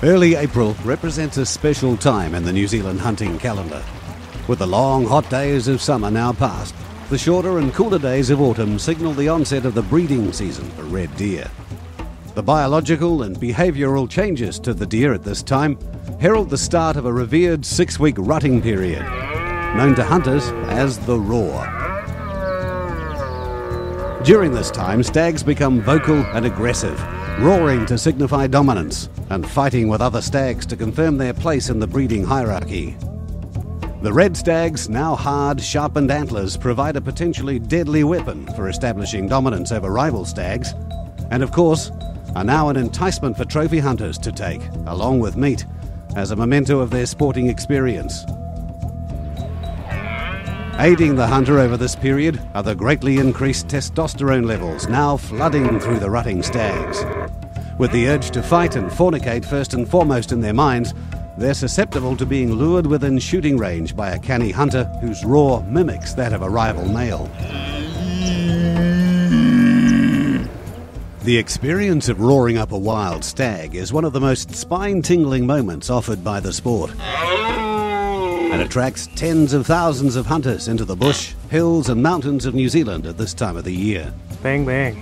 Early April represents a special time in the New Zealand hunting calendar. With the long, hot days of summer now past, the shorter and cooler days of autumn signal the onset of the breeding season for red deer. The biological and behavioural changes to the deer at this time herald the start of a revered 6-week rutting period, known to hunters as the roar. During this time, stags become vocal and aggressive, roaring to signify dominance and fighting with other stags to confirm their place in the breeding hierarchy. The red stag's now hard, sharpened antlers provide a potentially deadly weapon for establishing dominance over rival stags, and of course, are now an enticement for trophy hunters to take, along with meat, as a memento of their sporting experience. Aiding the hunter over this period are the greatly increased testosterone levels now flooding through the rutting stags. With the urge to fight and fornicate first and foremost in their minds, they're susceptible to being lured within shooting range by a canny hunter whose roar mimics that of a rival male. The experience of roaring up a wild stag is one of the most spine-tingling moments offered by the sport, and attracts tens of thousands of hunters into the bush, hills and mountains of New Zealand at this time of the year. Bang bang.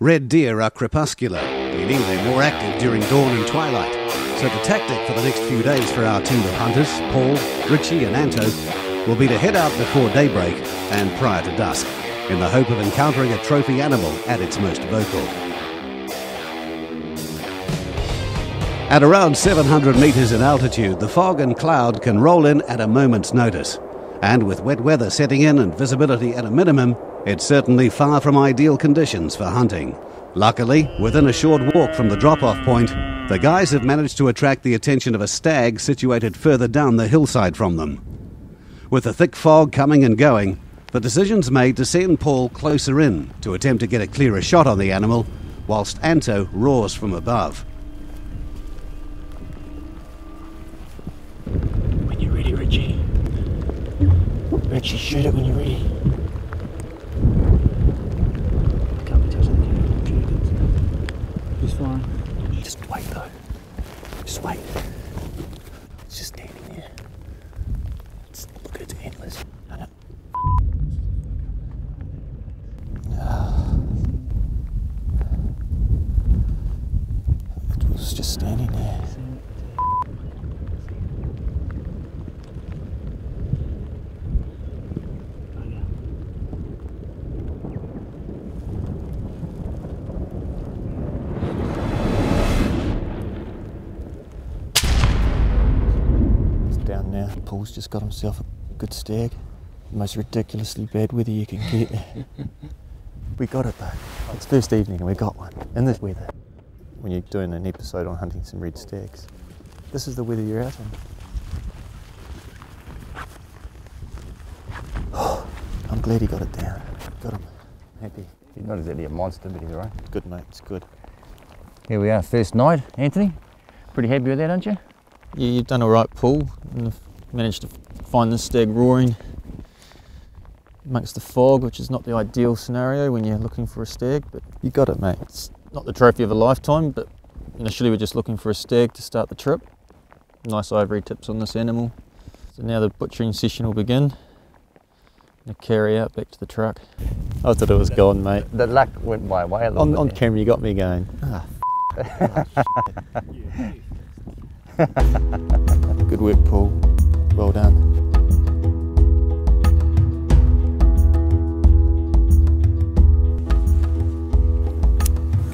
Red deer are crepuscular, meaning they're more active during dawn and twilight, so the tactic for the next few days for our team of hunters, Paul, Richie and Anto, will be to head out before daybreak and prior to dusk, in the hope of encountering a trophy animal at its most vocal. At around 700 metres in altitude, the fog and cloud can roll in at a moment's notice, and with wet weather setting in and visibility at a minimum, it's certainly far from ideal conditions for hunting. Luckily, within a short walk from the drop-off point, the guys have managed to attract the attention of a stag situated further down the hillside from them. With the thick fog coming and going, the decision's made to send Paul closer in to attempt to get a clearer shot on the animal, whilst Anto roars from above. When you're ready, Richie. Richie, shoot it when you're ready. Can't be touching the camera. Just fine. Just wait though. Just wait. It's just standing there. Look at its antlers. It was just standing there. It's down now. Paul's just got himself a good stag. The most ridiculously bad weather you can get. We got it though. It's first evening and we got one in this weather. When you're doing an episode on hunting some red stags, this is the weather you're out in. Oh, I'm glad he got it down. Got him. Happy. He's not exactly a monster, but he's alright. Good mate, it's good. Here we are, first night, Anthony. Pretty happy with that, aren't you? Yeah, you've done alright, Paul. You've managed to find this stag roaring amongst the fog, which is not the ideal scenario when you're looking for a stag, but you got it, mate. It's not the trophy of a lifetime, but initially we're just looking for a stag to start the trip. Nice ivory tips on this animal. So now the butchering session will begin. And carry out back to the truck. I thought it was gone, mate. The luck went my way a little bit. On camera you got me going, Good work, Paul. Well done.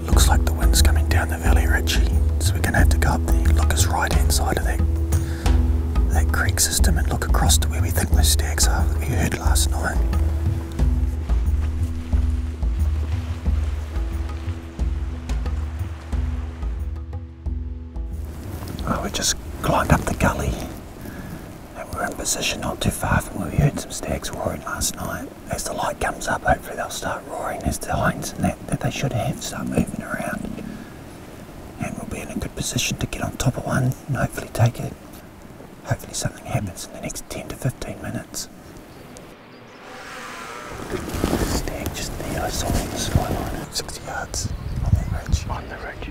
Looks like the wind's coming down the valley, Richie, so we're going to have to go up the Lucas right-hand side of that creek system and look across to where we think those stags are that we heard last night. Oh, we just climbed up the gully and we're in position not too far from where we heard some stags roaring last night. As the light comes up, hopefully they'll start roaring as the hinds and that they should have start moving around. And we'll be in a good position to get on top of one and hopefully take it. Hopefully something happens in the next 10 to 15 minutes. Stag just there, I saw on the skyline, 60 yards on that ridge. ridge. On the ridge.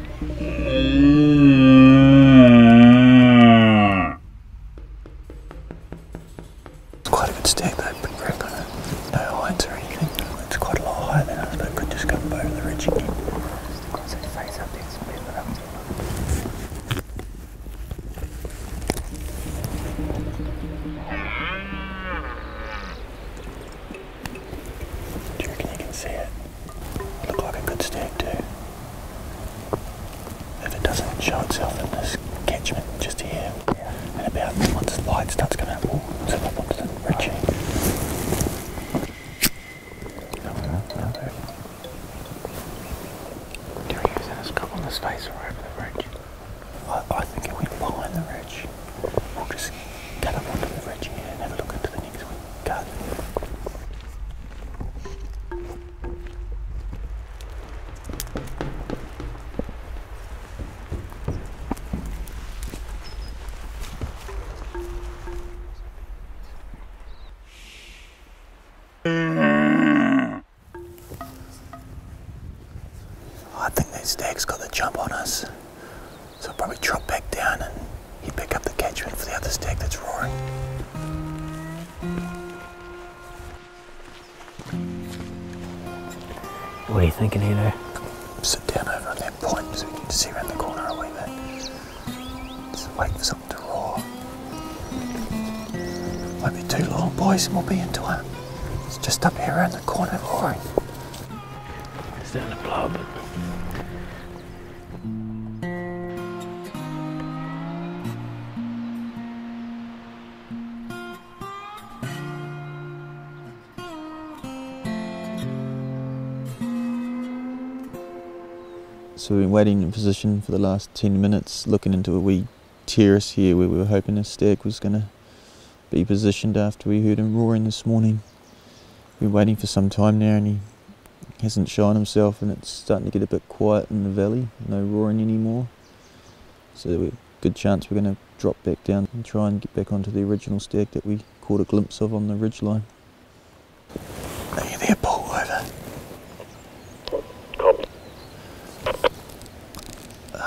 It's quite a good stag though, but very kind of no heights or anything. It's quite a lot higher than us, but it could just come over the ridge again. Got that face up there, it's a bit of up. Do you reckon you can see it? It looked like a good stag too. If it doesn't show itself in this catchment just here, and about once the light starts coming up, we'll zip up onto the ridge. Do you reckon it's in a scrub on this face or over the ridge? I think it went behind the ridge. We'll just cut up onto the ridge here and have a look into the next one. Cut. I think that stag's got the jump on us, so I'll probably drop back down and you pick up the catchment for the other stag that's roaring. What are you thinking, Anto? Sit down over on that point so we can see around the corner a wee bit. Just wait for something to roar. Won't be too long, boys, and we'll be into it. It's just up here around the corner roaring. It's down the blow a bit. So we've been waiting in position for the last 10 minutes, looking into a wee terrace here where we were hoping a stag was going to be positioned after we heard him roaring this morning. We've been waiting for some time now and he hasn't shown himself, and it's starting to get a bit quiet in the valley, no roaring anymore. So there's a good chance we're going to drop back down and try and get back onto the original stag that we caught a glimpse of on the ridgeline. Are you there, Paul? Over.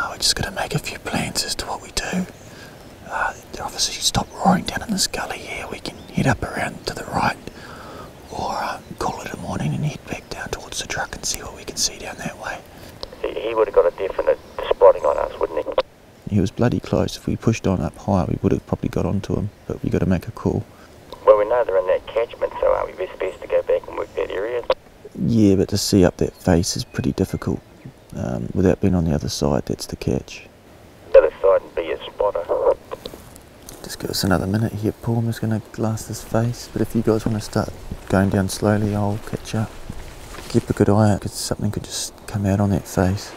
We're just going to make a few plans as to what we do. Obviously, you stop roaring down in this gully here. We can head up around to the right, or call it a morning and head back down towards the truck and see what we can see down that way. He would have got a definite spotting on us, wouldn't he? He was bloody close. If we pushed on up high, we would have probably got onto him, but we got to make a call. Well, we know they're in that catchment, so are we best to go back and work that area? Yeah, but to see up that face is pretty difficult. Without being on the other side, that's the catch. The other side and be a spotter. Just give us another minute here, Paul. I'm just going to glass this face, but if you guys want to start going down slowly, I'll catch up. Keep a good eye out, because something could just come out on that face.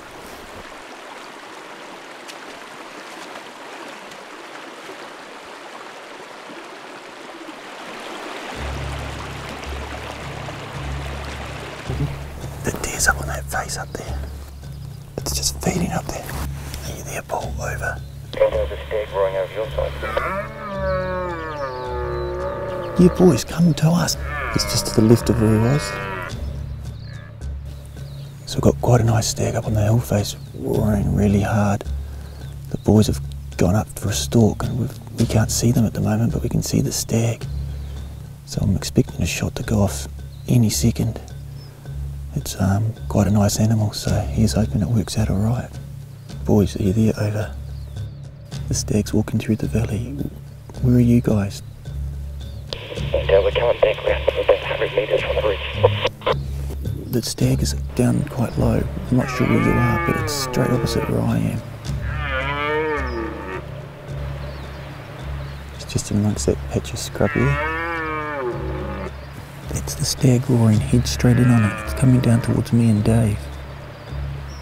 The deer's up on that face up there. It's just feeding up there. Are you there, Paul? Over. And there's a stag roaring over your side. You boys, come to us. It's just to the left of where he was. So we've got quite a nice stag up on the hill face, roaring really hard. The boys have gone up for a stalk, and we can't see them at the moment, but we can see the stag. So I'm expecting a shot to go off any second. It's quite a nice animal, so here's hoping it works out alright. Boys, are you there? Over. The stag's walking through the valley. Where are you guys? And we're coming back around about 100 metres from the ridge. The stag is down quite low. I'm not sure where you are, but it's straight opposite where I am. It's just amongst that patch of scrub here. It's the stag roaring, head straight in on it. It's coming down towards me and Dave.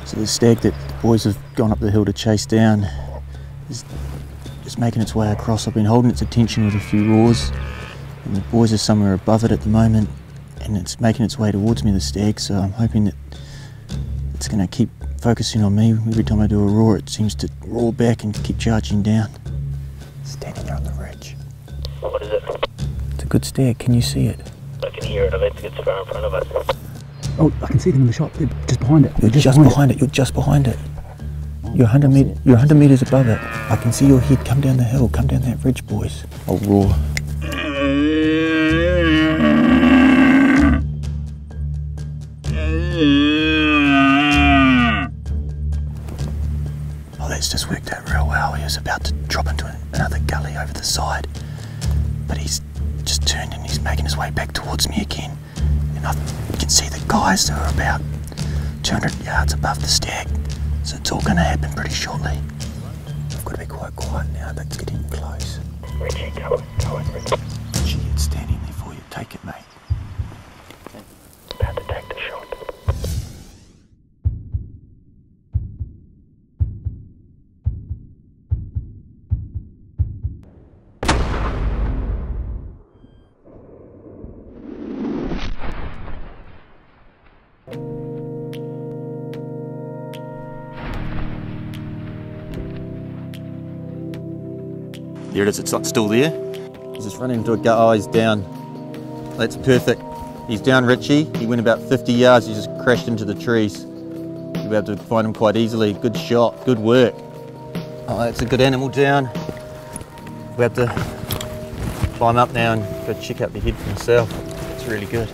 So the stag that the boys have gone up the hill to chase down is just making its way across. I've been holding its attention with a few roars, and the boys are somewhere above it at the moment, and it's making its way towards me, the stag, so I'm hoping that it's going to keep focusing on me. Every time I do a roar, it seems to roar back and keep charging down. Standing there on the ridge. What is it? It's a good stag, can you see it? I can hear it, it's far in front of us. Oh, I can see them in the shop. They're just behind it. You're just behind it. You're just behind it. You're 100 metres above it. I can see your head come down the hill. Come down that ridge, boys. I'll roar. Oh, that's just worked out real well. He was about to drop into another gully over the side, but he's just turned and he's making his way back towards me again. And I can see the guys that are about 200 yards above the stag. So it's all going to happen pretty shortly. I've got to be quite quiet now. That's getting close. Richie, go on, Richie. Richie, it's standing there for you. Take it, mate. About to take the shot. There it is, it's not still there. He's just running into a gut. Oh, he's down. That's perfect. He's down, Richie. He went about 50 yards, he just crashed into the trees. You'll be able to find him quite easily. Good shot, good work. Oh, that's a good animal down. We have to climb up now and go check out the head for myself. It's really good.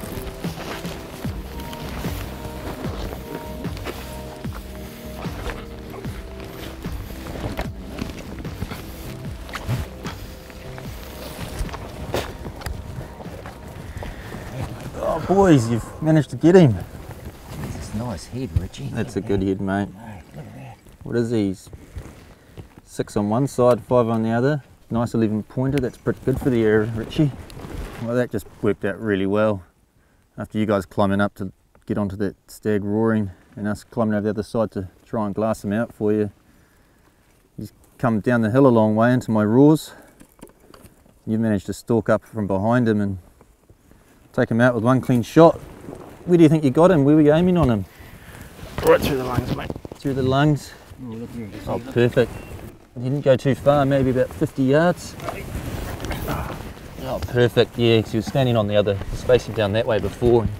Oh boys, you've managed to get him. That's a nice head, Richie. That's a good head, mate. What is he? He's 6 on one side, 5 on the other. Nice 11 pointer, that's pretty good for the area, Richie. Well, that just worked out really well. After you guys climbing up to get onto that stag roaring and us climbing over the other side to try and glass him out for you. He's come down the hill a long way into my roars. You managed to stalk up from behind him and take him out with one clean shot. Where do you think you got him? Where were you aiming on him? Right through the lungs, mate. Through the lungs? Oh, perfect. You didn't go too far, maybe about 50 yards. Oh, perfect, yeah, because he was standing on the other, spacing down that way before. And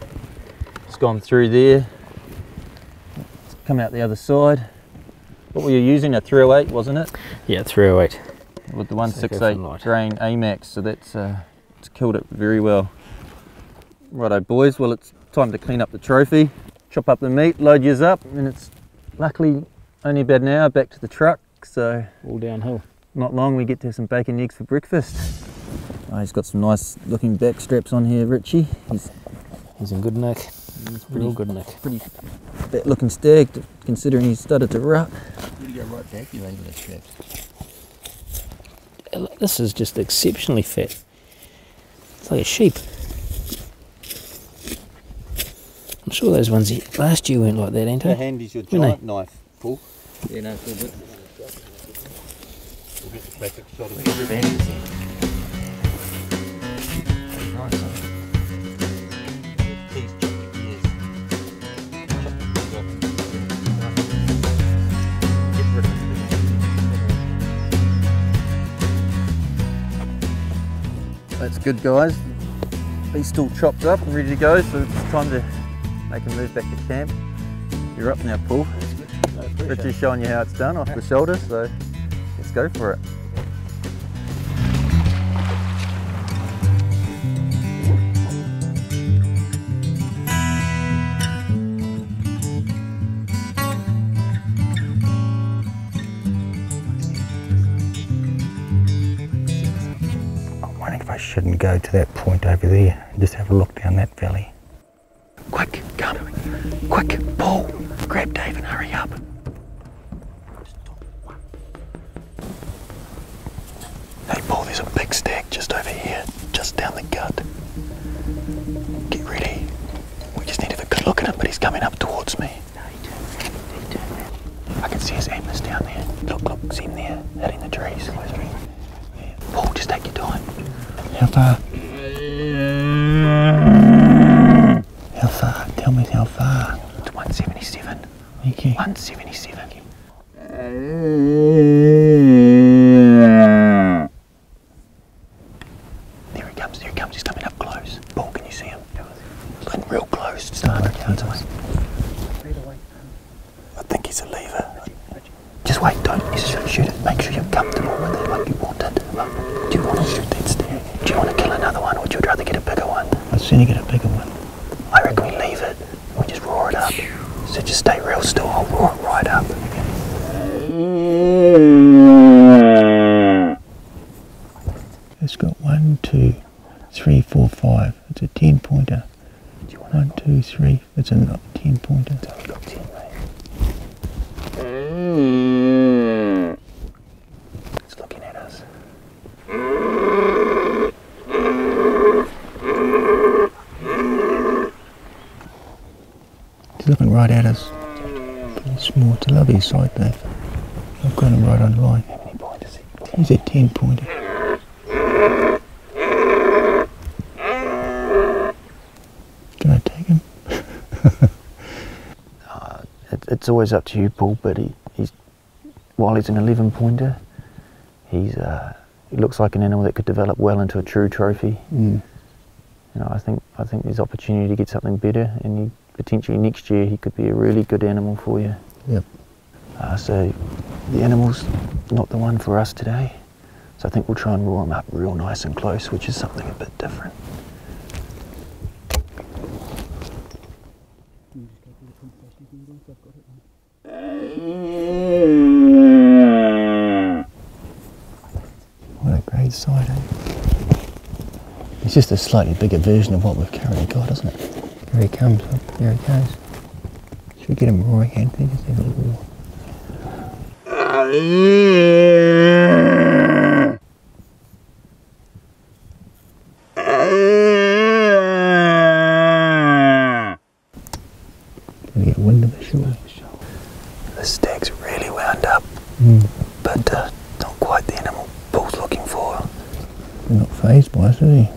it's gone through there. It's come out the other side. What were you using? A 308, wasn't it? Yeah, 308. With the 168 grain AMAX, so that's it's killed it very well. Righto boys, well it's time to clean up the trophy, chop up the meat, load yours up, and it's luckily only about an hour back to the truck, so All downhill. not long we get to have some bacon and eggs for breakfast. Oh, he's got some nice looking back straps on here, Richie. He's in good nick. He's Real good nick. pretty fat looking stag, considering he's started to rut. You go right back, you over the straps. This is just exceptionally fat. It's like a sheep. I'm sure those ones last year weren't like that, Anto. How handy's your giant knife, Paul? Yeah, no, it's all good. We'll get the classic shot of everything. Nice, huh? Please chop the ears. Chop the ears off. Get rid of it. That's good, guys. He's still chopped up and ready to go, so it's time to make a move back to camp. You're up now, Paul. Richie's showing you how it's done off the shoulder, so let's go for it. I'm wondering if I shouldn't go to that point over there and just have a look down that valley. Quick, come. Quick, Paul. Grab Dave and hurry up. Hey, Paul, there's a big stag just over here, just down the gut. Get ready. We just need to have a good look at him, but he's coming up towards me. I can see his antlers down there. Look, see him there, hitting the trees. Yeah. Paul, just take your time. How far? How far? Tell me how far. It's 177. Okay. 177. There he comes, he's coming up close. Paul, can you see him? Real close, start to lever. Just wait, don't shoot it. Make sure you're comfortable with it like you want it. Do you want to shoot that stag? Do you want to kill another one, or would you rather get a bigger one? I'd sooner get a bigger one. I reckon we leave it and we just roar it up. So just stay real still, I'll roar it right up. It's got 1, 2, 3, 4, 5. It's a 10-pointer. 1, 2, 3. It's a 10-pointer. So we've got 10, mate. It's looking at us. It's looking right at us. It's small. It's a lovely sight though. I've got him right on line. How many pointers? He's a 10-pointer. Can I take him? It's always up to you, Paul. But while he's an 11-pointer, he looks like an animal that could develop well into a true trophy. You know, I think there's opportunity to get something better, and potentially next year he could be a really good animal for you. Yep. So the animal's not the one for us today. So I think we'll try and roar him up real nice and close, which is something a bit different. What a great sight, eh? It's just a slightly bigger version of what we've currently got, isn't it? Here he comes, look, there he goes. Should we get him roaring, Anthony? Just have a little roar. Can we get wind of the shore? The stag's really wound up, but not quite the animal Paul's looking for. He's not fazed by us, is he?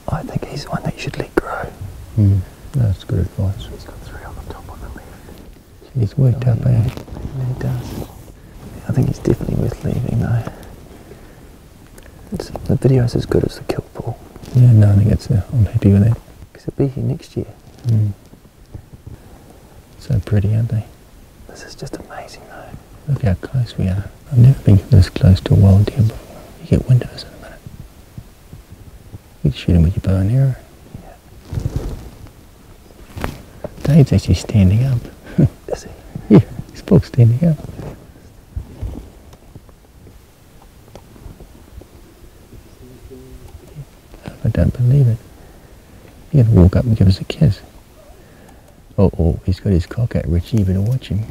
I think he's one that you should let grow. That's good advice. He's got 3 on the top on the left. He's worked up, eh? Yeah, he does. I think he's definitely worth leaving though. The video's as good as the kill, Paul. Yeah, no, I think I'm happy with that. Because he'll be here next year. So pretty, aren't they? This is just amazing though. Look how close we are. I've never been this close to a wild deer before. You get wind of us in a minute. You can shoot him with your bow and arrow. Yeah. Dave's actually standing up. Is he? Yeah, he's still standing up. I don't believe it. He's going to walk up and give us a kiss. Oh, he's got his cock out, Richie. You better watch him.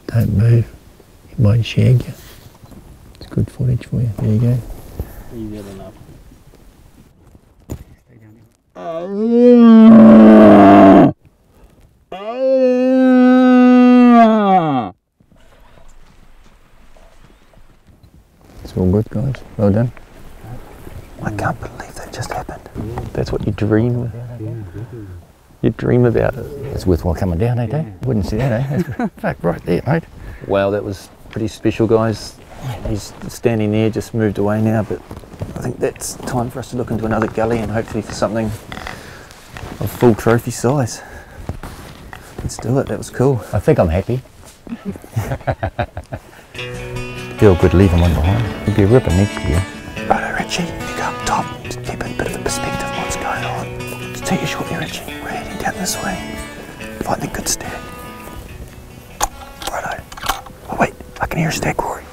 Don't move. He might shag you. It's good footage for you. There you go. You get enough. Stay down It's all good, guys. Well done. I can't believe that just happened. That's what you dream of. You dream about it. It's worthwhile coming down, eh, Dave? Wouldn't see that, eh? That's fact right there, mate. Wow, that was pretty special, guys. He's standing there, just moved away now, but I think that's time for us to look into another gully and hopefully for something of full trophy size. Let's do it. That was cool. I think I'm happy. Feel good leaving one behind. It'll be a ripper next year. Righto, Richie, you go up top, just keep a bit of a perspective of what's going on. Just take your shortly, Richie. We're heading down this way. Find the good stag. Righto. Oh wait, I can hear a stag roaring.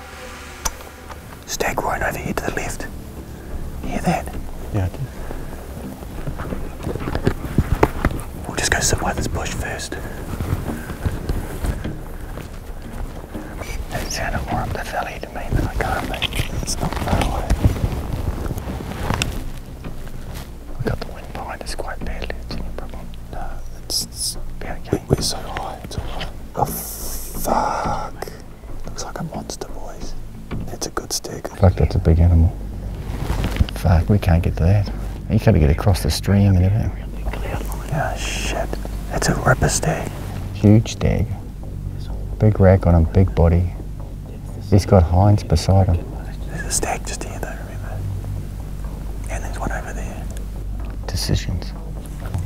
Stag roaring over here to the left. You hear that? Yeah, I do. We'll just go sit by this bush first. That sounded more up the valley to me than I can't make. It's not far away. I got the wind behind us quite badly. It's any problem. No, it's okay. We're so high. It's alright. Oh, fuck. Looks like a monster, boys. It's a good stag. Fuck, that's a big animal. Fuck, we can't get to that. You gotta get across the stream and everything. Oh, shit. It's a ripper stag. Huge stag. Big rack on him, big body. He's got hinds beside him. There's a stag just here though, remember? And there's one over there. Decisions.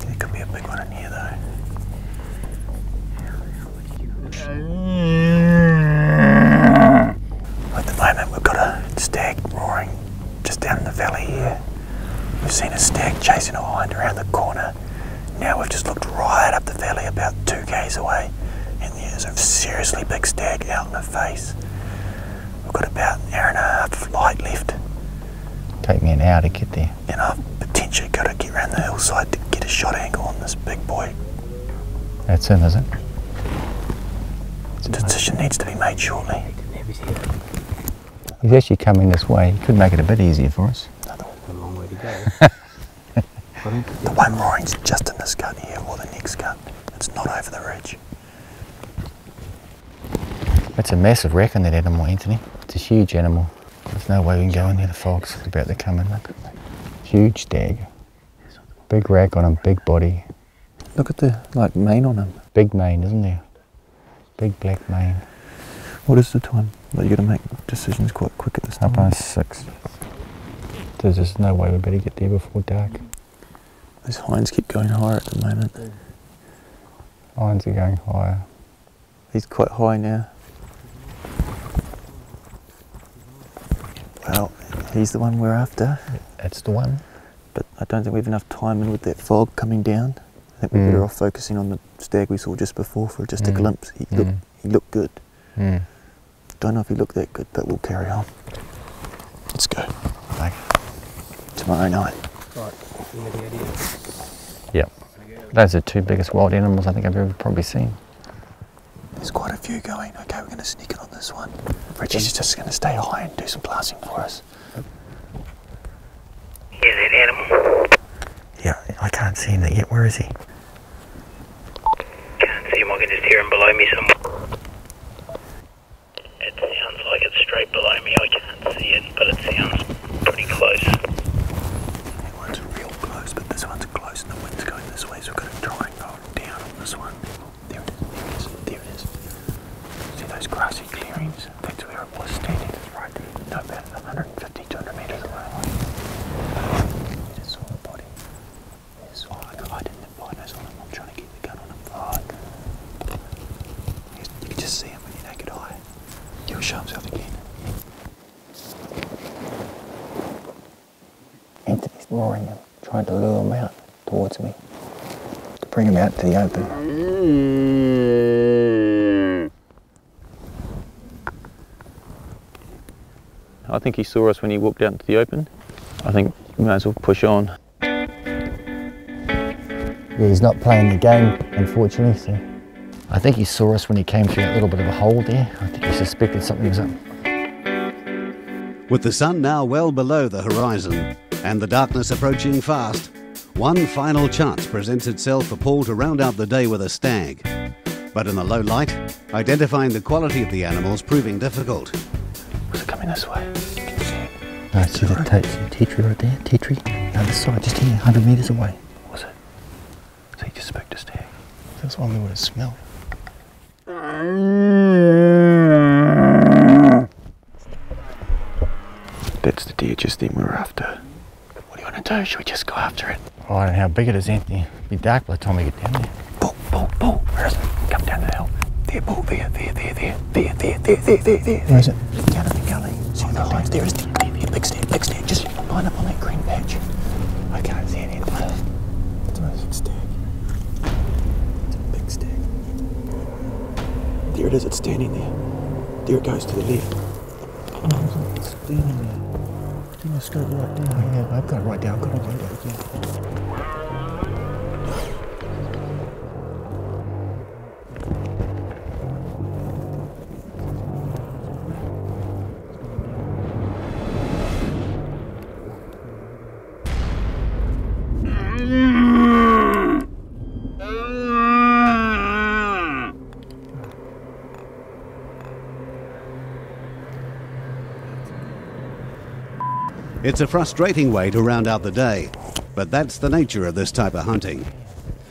There could be a big one in here though. At the moment we've got a stag roaring just down in the valley here. We've seen a stag chasing a hind around the corner. Now we've just looked right up the valley about 2 k's away, and there's a seriously big stag out in the face. We've got about an hour and a half of light left. Take me an hour to get there. And I've potentially got to get around the hillside to get a shot angle on this big boy. That's him, is it? The decision needs to be made shortly. He's actually coming this way. He could make it a bit easier for us. A long way to go. The one roaring's just in this cut here, or the next cut. It's not over the ridge. It's a massive rack on that animal, Anthony. It's a huge animal. There's no way we can go in there. The fog's about to come in. Look. Huge stag. Big rack on him, big body. Look at the mane on him. Big mane, isn't there? Big black mane. What is the time? Like, you got to make decisions quite quick at this time. Up on 6. There's just no way we better get there before dark. Those hinds keep going higher at the moment. Hinds are going higher. He's quite high now. Well, he's the one we're after. That's the one. But I don't think we have enough time in with that fog coming down. I think we're better off focusing on the stag we saw just before for just a glimpse. He looked good. Don't know if he looked that good, but we'll carry on. Let's go. Like. Tomorrow night. Right, you know the idea. Yep. Those are 2 biggest wild animals I think I've ever probably seen. There's quite a few going. Okay, we're going to sneak it on this one. Richie's just going to stay high and do some blasting for us. Here's that animal. Yeah, I can't see him yet. Where is he? Can't see him, I can just hear him below me somewhere. It sounds like it's straight below me, I can't see it, but it sounds pretty close. That one's real close, but this one's close and the wind's going this way, so we've got to try and go down on this one. There it is, there it is. See those grassy clearings? That's where it was standing. It's right there. No, about 150, 200 metres away. You just saw the body. Yes, oh, I didn't have binos on him. I'm trying to get the gun on him. Oh, you can just see him with your naked eye. He'll show himself again. Anthony's roaring him, trying to lure him out towards me. To bring him out to the open. I think he saw us when he walked out into the open. I think we might as well push on. Yeah, he's not playing the game, unfortunately, so. I think he saw us when he came through that little bit of a hole there. I think he suspected something was up. With the sun now well below the horizon and the darkness approaching fast, one final chance presents itself for Paul to round out the day with a stag. But in the low light, identifying the quality of the animals proving difficult. Was it coming this way? You can see it. No, see the tetree right there? Tetree? No, this side, just here, 100 metres away. Was it? So he just spoke to stag. That's one we would have smelled. That's the deer just then we were after. What do you want to do? Should we just go after it? Oh, I don't know how big it is, Anthony. It'll be dark by the time we get down there. Bull, where is it? Come down the hill. There, Bull, there. Where is it? Down in the gully. See the lines? There is the big stag. Just line up on that green patch. I can't see it anymore. It's a big stag. It's a big stag. There it is, it's standing there. There it goes to the left. Oh, it's standing there. Then let's go right down. Oh, yeah, I've got it right down. I've got it right down. It's a frustrating way to round out the day, but that's the nature of this type of hunting.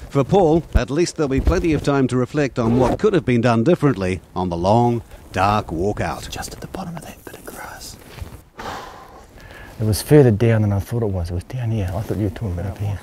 For Paul, at least there'll be plenty of time to reflect on what could have been done differently on the long, dark walk out. Just at the bottom of that bit of grass. It was further down than I thought it was. It was down here. I thought you were talking about up here.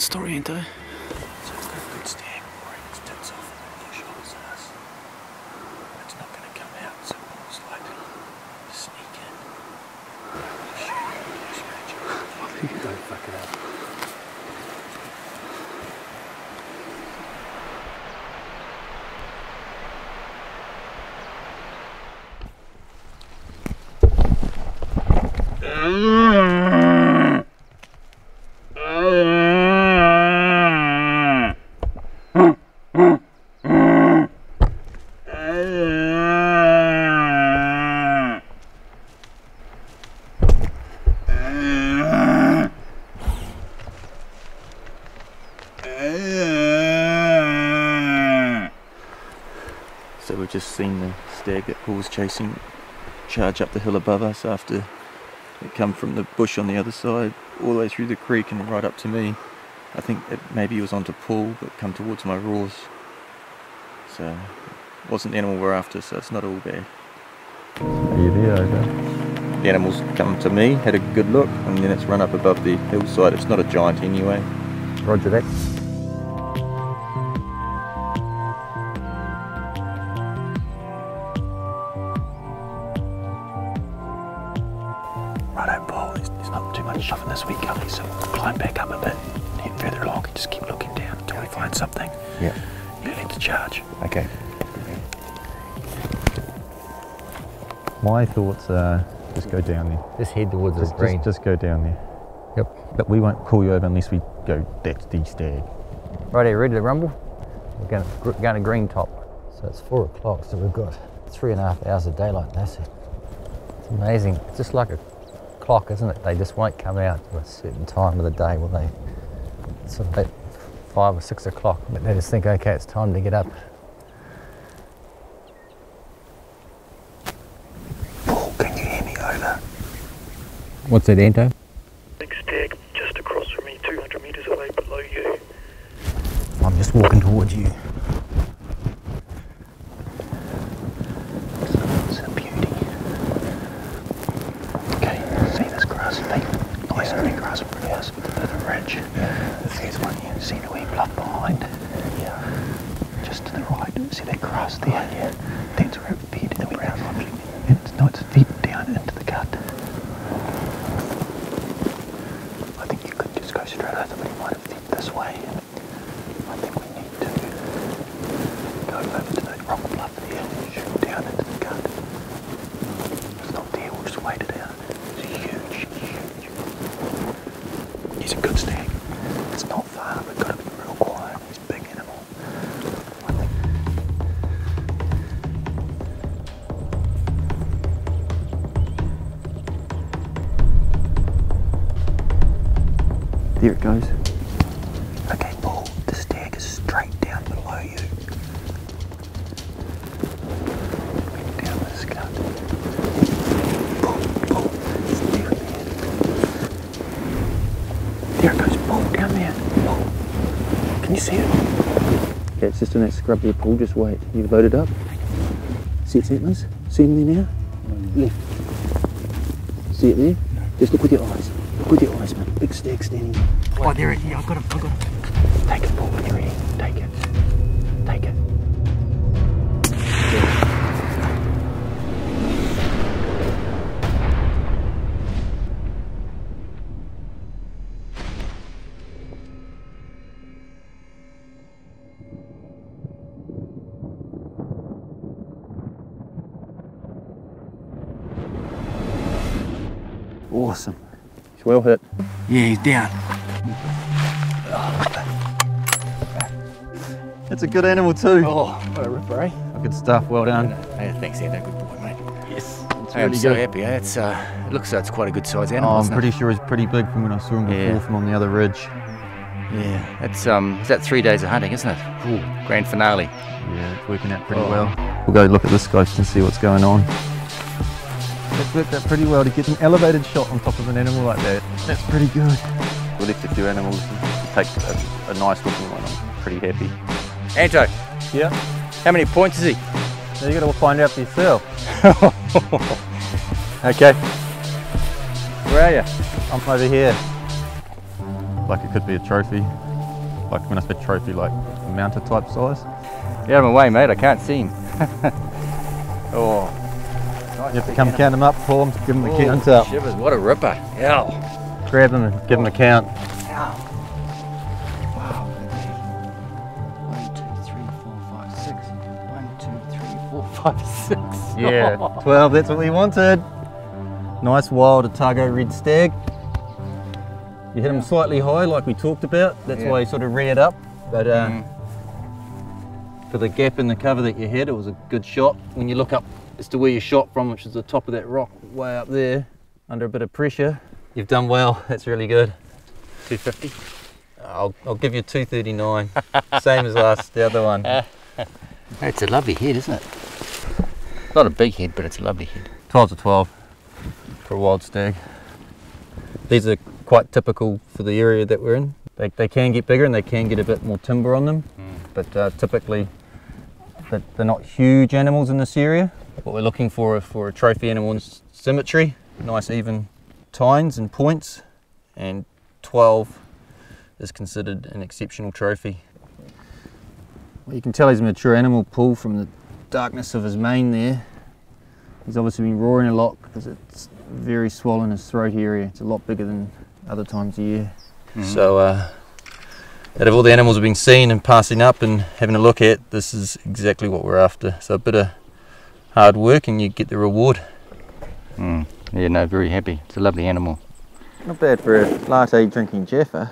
What story, Anto? So we've got a good stag roaring its tits off on the shoulders at us. It's not going to come out, so we'll most likely sneak in. Shoot, don't fuck it up. So we've just seen the stag that Paul was chasing charge up the hill above us after it come from the bush on the other side all the way through the creek and right up to me. I think maybe he was onto Paul but come towards my roars. So it wasn't the animal we're after, so it's not all bad. Are you there, okay? The animal's come to me, had a good look, and then it's run up above the hillside. It's not a giant anyway. Roger that. Righto, Paul, there's not too much shoving this week, Gully, so we'll climb back up a bit and head further along and just keep looking down until we find something. Yeah. You need to charge. Okay. My thoughts are just go down there. Just head towards the green. Just go down there. Yep. But we won't call you over unless we go, that's the stag. Righty, ready to rumble? We're going to green top. So it's 4 o'clock, so we've got 3.5 hours of daylight. That's it. It's amazing. It's just like a clock, isn't it? They just won't come out at a certain time of the day when they sort of at 5 or 6 o'clock. But they just think, okay, it's time to get up. Paul, can you hear me? Over. What's that, Anto? Big stag just across from me, 200 metres away below you. I'm just walking towards you. It's a beauty. Okay, see this grass thing? Nice and grass for us with a bit of a ridge. Yeah. There's one here, see the wee bluff behind? Yeah. Just to the right, see that grass there? Yeah. That's where it fed in the brown rock. And it's feet down into the gut. I think you could just go straight over, but he might have fed this way. I think we need to go over to that rock bluff there and shoot down into the gut. It's not there, we'll just wait it out. It's huge. He's a good stag. It's not far, we've got to be real quiet. He's a big animal. I think. There it goes. Okay, Paul, the stag is straight down below you. Down this gut. Paul, it's there. There it goes, Paul, down there. Paul, can you see it? Yeah, it's just in that scrub there, Paul. Just wait. You've loaded up. See its antlers? See them there now? Left. See it there? Just look with your eyes. Look with your eyes, man. Big stag standing there. Oh, there it is. I've got him. Take it, Paul, when you're ready. Take it. Awesome. He's well hit. Yeah, he's down. It's a good animal too. Oh, what a ripper, eh? Good stuff. Well done. Hey, thanks, Anto. Good boy, mate. Yes. It's Hey, I'm really so good. happy. Eh? It looks like it's quite a good size Oh, animal. I'm isn't pretty it? sure he's pretty big from when I saw him before Yeah. from on the other ridge. Yeah, it's is that 3 days of hunting, isn't it? Ooh, grand finale. Yeah, it's working out pretty Oh. well. We'll go look at this ghost and see what's going on. That's worked out pretty well to get an elevated shot on top of an animal like that. That's pretty good. We left a few animals and take a nice looking one. I'm pretty happy. Anto, Yeah, how many points is he? now you got to find out for yourself. Okay, Where are you? I'm over here. Like it could be a trophy. Like when I say trophy, like mounted type size. Get out of my way, mate, I can't see him. Oh. Nice. You have to come count them up, pull them, give them a count Oh, up. shivers, what a ripper. Ow. Grab them and give them a count. Ow. Wow. 1, 2, 3, 4, 5, 6. 1, 2, 3, 4, 5, 6. Yeah, 12, that's what we wanted. Nice wild Otago red stag. You hit them slightly high like we talked about, that's why you sort of reared up. But for the gap in the cover that you had, it was a good shot. When you look up as to where you shot from, which is the top of that rock way up there, under a bit of pressure, you've done well, that's really good. 250? I'll give you 239, same as the other one. It's a lovely head, isn't it? Not a big head, but it's a lovely head. 12 to 12 for a wild stag. These are quite typical for the area that we're in. They can get bigger and they can get a bit more timber on them, but typically they're not huge animals in this area. What we're looking for a trophy animal is symmetry, nice even tines and points, and 12 is considered an exceptional trophy. Well, you can tell he's a mature animal, Paul, from the darkness of his mane there. He's obviously been roaring a lot because it's very swollen, his throat area. It's a lot bigger than other times of year. So out of all the animals we've been seeing and passing up and having a look at, this is exactly what we're after. So a bit of hard work and you get the reward. Yeah, no, very happy. It's a lovely animal. Not bad for a latte drinking Jaffa.